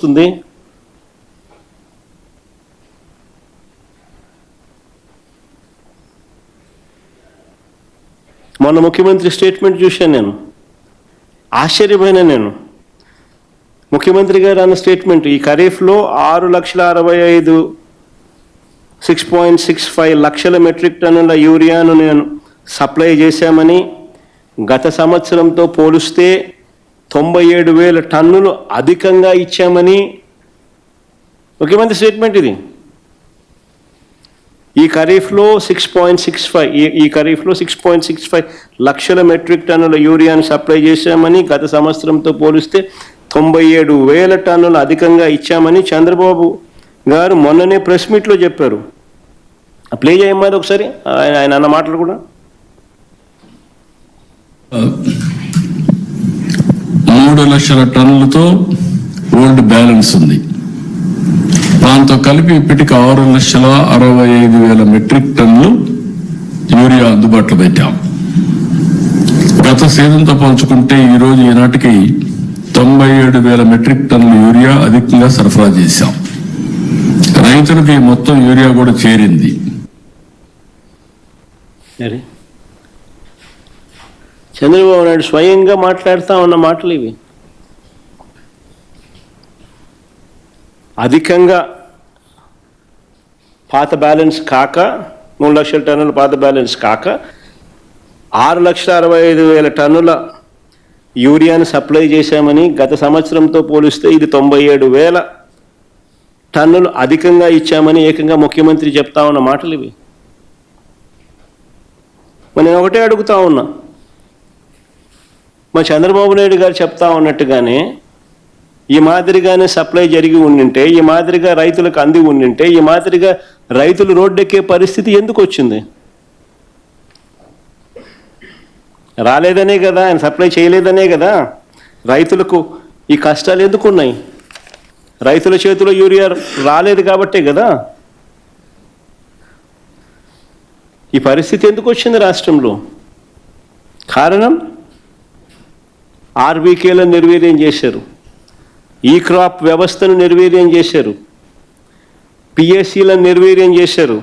వస్తుంది. మొన్న ముఖ్యమంత్రి స్టేట్మెంట్ చూశాను, నేను ఆశ్చర్యపోయినా. నేను ముఖ్యమంత్రి గారు అన్న స్టేట్మెంట్, ఈ ఖరీఫ్లో 6,65,000 6.65 లక్షల మెట్రిక్ టన్నుల యూరియాను నేను సప్లై చేశామని, గత సంవత్సరంతో పోలిస్తే 97,000 టన్నులు అధికంగా ఇచ్చామని ముఖ్యమంత్రి స్టేట్మెంట్ ఇది. ఈ ఖరీఫ్లో 6.65 లక్షల మెట్రిక్ టన్నుల యూరియాను సప్లై చేశామని, గత సంవత్సరంతో పోలిస్తే 97,000 టన్నులు అధికంగా ఇచ్చామని చంద్రబాబు గారు మొన్ననే ప్రెస్ మీట్లో చెప్పారు. ప్లే చేయమని ఒకసారి ఆయన అన్న మాటలు కూడా. 3 లక్షల టన్నులతో ఓల్డ్ బ్యాలెన్స్ ఉంది. దాంతో కలిపి ఇప్పటికి 6,65,000 మెట్రిక్ టన్నులు యూరియా అందుబాటులో పెట్టాం. గత సీజన్తో పోల్చుకుంటే ఈరోజు ఈనాటికి 97,000 మెట్రిక్ టన్నుల యూరియా అధికంగా సరఫరా చేశాం. రైతులకి మొత్తం యూరియా కూడా చేరింది. చంద్రబాబు నాయుడు స్వయంగా మాట్లాడుతూ ఉన్న మాటలు ఇవి. అధికంగా పాత బ్యాలెన్స్ కాక 3 లక్షల టన్నుల పాత బ్యాలెన్స్ కాక 6,65,000 టన్నుల యూరియాను సప్లై చేశామని, గత సంవత్సరంతో పోలిస్తే ఇది 97,000 టన్నులు అధికంగా ఇచ్చామని ఏకంగా ముఖ్యమంత్రి చెప్తా ఉన్న మాటలు ఇవి. నేను ఒకటే అడుగుతా ఉన్నా, మా చంద్రబాబు నాయుడు గారు చెప్తా ఉన్నట్టుగానే ఈ మాదిరిగానే సప్లై జరిగి ఉండింటే, ఈ మాదిరిగా రైతులకు అంది ఉండింటే, ఈ మాదిరిగా రైతులు రోడ్డెక్కే పరిస్థితి ఎందుకు వచ్చింది? రాలేదనే కదా, ఆయన సప్లై చేయలేదనే కదా రైతులకు ఈ కష్టాలు ఎందుకు ఉన్నాయి? రైతుల చేతిలో యూరియా రాలేదు కాబట్టే కదా ఈ పరిస్థితి ఎందుకు వచ్చింది రాష్ట్రంలో. కారణం ఆర్బీకేలను నిర్వీర్యం చేశారు, ఈ క్రాప్ వ్యవస్థను నిర్వీర్యం చేశారు, పిఎస్సీలను నిర్వీర్యం చేశారు,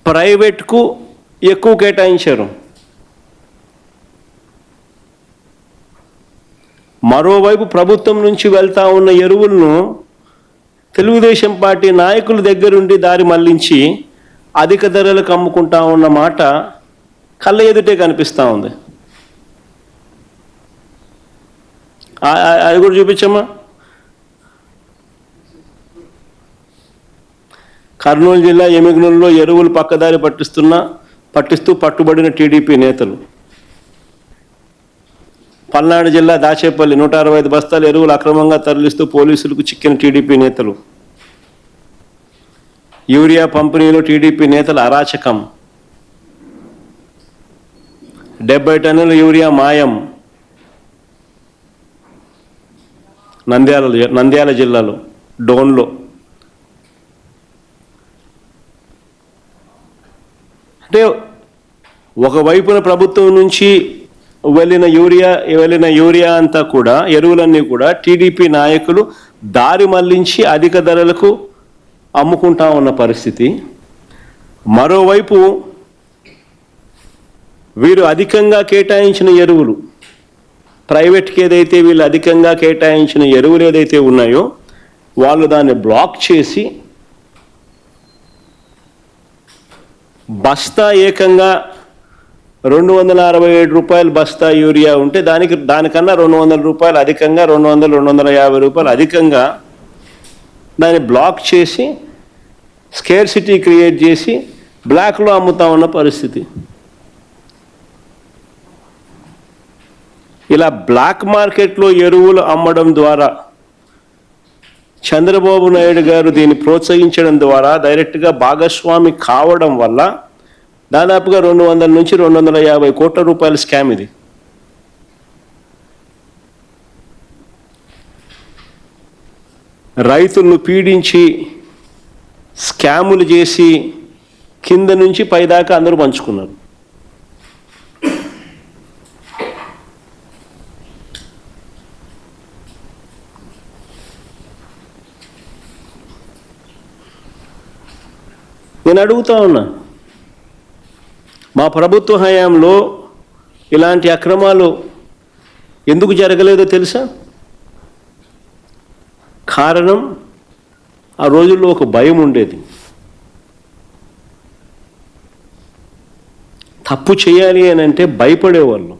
ప్రైవేట్కు ఎక్కువ కేటాయించారు. మరోవైపు ప్రభుత్వం నుంచి వెళ్తా ఉన్న ఎరువులను తెలుగుదేశం పార్టీ నాయకుల దగ్గరుండి దారి మళ్లించి అధిక ధరలకు అమ్ముకుంటా ఉన్న మాట కళ్ళ ఎదుటే కనిపిస్తూ ఉంది. అది కూడా చూపించమ్మా. కర్నూలు జిల్లా ఎమిగనూరులో ఎరువులు పక్కదారి పట్టిస్తూ పట్టుబడిన టీడీపీ నేతలు. పల్నాడు జిల్లా దాచేపల్లి 165 బస్తాల ఎరువులు అక్రమంగా తరలిస్తూ పోలీసులకు చిక్కిన టీడీపీ నేతలు. యూరియా పంపిణీలో టీడీపీ నేతల అరాచకం. 70 టన్నుల యూరియా మాయం. నంద్యాల జిల్లాలో డోన్లో. అంటే ఒకవైపున ప్రభుత్వం నుంచి వెళ్ళిన యూరియా అంతా కూడా, ఎరువులన్నీ కూడా టీడీపీ నాయకులు దారి మళ్లించి అధిక ధరలకు అమ్ముకుంటా ఉన్న పరిస్థితి. మరోవైపు వీరు అధికంగా కేటాయించిన ఎరువులు, ప్రైవేట్కి ఏదైతే వీళ్ళు అధికంగా కేటాయించిన ఎరువులు ఏదైతే ఉన్నాయో వాళ్ళు దాన్ని బ్లాక్ చేసి బస్తా ఏకంగా 267 రూపాయలు బస్తా యూరియా ఉంటే దానికన్నా 200 రూపాయలు అధికంగా, 250 రూపాయలు అధికంగా దాన్ని బ్లాక్ చేసి స్కేర్సిటీ క్రియేట్ చేసి బ్లాక్లో అమ్ముతా ఉన్న పరిస్థితి. ఇలా బ్లాక్ మార్కెట్లో ఎరువులు అమ్మడం ద్వారా చంద్రబాబు నాయుడు గారు దీన్ని ప్రోత్సహించడం ద్వారా డైరెక్ట్గా భాగస్వామి కావడం వల్ల దాదాపుగా 200 నుంచి 250 కోట్ల రూపాయల స్కామ్ ఇది. రైతులను పీడించి స్కాములు చేసి కింద నుంచి పైదాకా అందరూ పంచుకున్నారు. నేను అడుగుతా ఉన్నా, మా ప్రభుత్వ హయాంలో ఇలాంటి అక్రమాలు ఎందుకు జరగలేదో తెలుసా? కారణం, ఆ రోజుల్లో ఒక భయం ఉండేది. తప్పు చేయాలి అని అంటే భయపడేవాళ్ళు.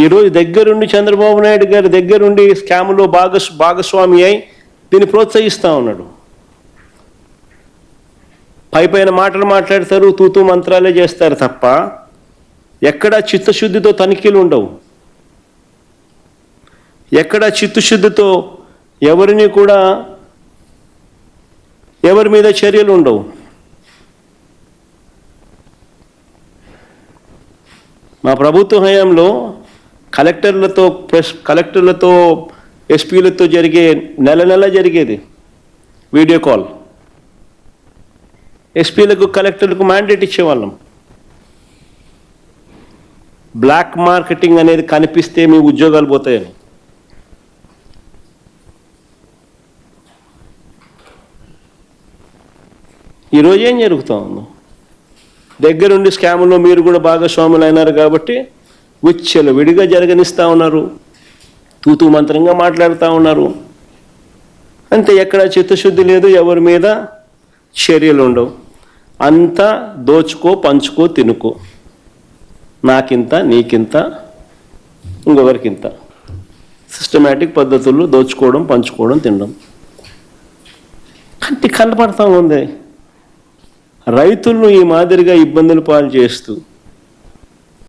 ఈరోజు దగ్గరుండి చంద్రబాబు నాయుడు గారి దగ్గరుండి స్కామ్లో భాగస్వామి అయి దీన్ని ప్రోత్సహిస్తూ ఉన్నాడు. పైపైన మాటలు మాట్లాడతారు, తూతూ మంత్రాలే చేస్తారు తప్ప ఎక్కడా చిత్తశుద్ధితో తనిఖీలు ఉండవు. ఎక్కడా చిత్తశుద్ధితో ఎవరిని కూడా ఎవరి మీద చర్యలు ఉండవు. మా ప్రభుత్వ హయాంలో కలెక్టర్లతో ఎస్పీలతో జరిగే నెల జరిగేది వీడియో కాల్. ఎస్పీలకు కలెక్టర్లకు మ్యాండేట్ ఇచ్చేవాళ్ళం. బ్లాక్ మార్కెటింగ్ అనేది కనిపిస్తే మీ ఉద్యోగాలు పోతాయని. ఈరోజు ఏం జరుగుతూ ఉందో? దగ్గరుండి స్కాముల్లో మీరు కూడా భాగస్వాములు అయినారు కాబట్టి విచ్చలు విడిగా జరగనిస్తూ ఉన్నారు, తూతూ మంత్రంగా మాట్లాడుతూ ఉన్నారు. అంతే, ఎక్కడ చిత్తశుద్ధి లేదు, ఎవరి మీద చర్యలు ఉండవు. అంతా దోచుకో, పంచుకో, తినుకో, నాకింత, నీకింత, ఇంకొకరికింత. సిస్టమేటిక్ పద్ధతుల్లో దోచుకోవడం, పంచుకోవడం, తినడం. కంటి కనపడతా ఉంది. రైతులను ఈ మాదిరిగా ఇబ్బందులు పాలు చేస్తూ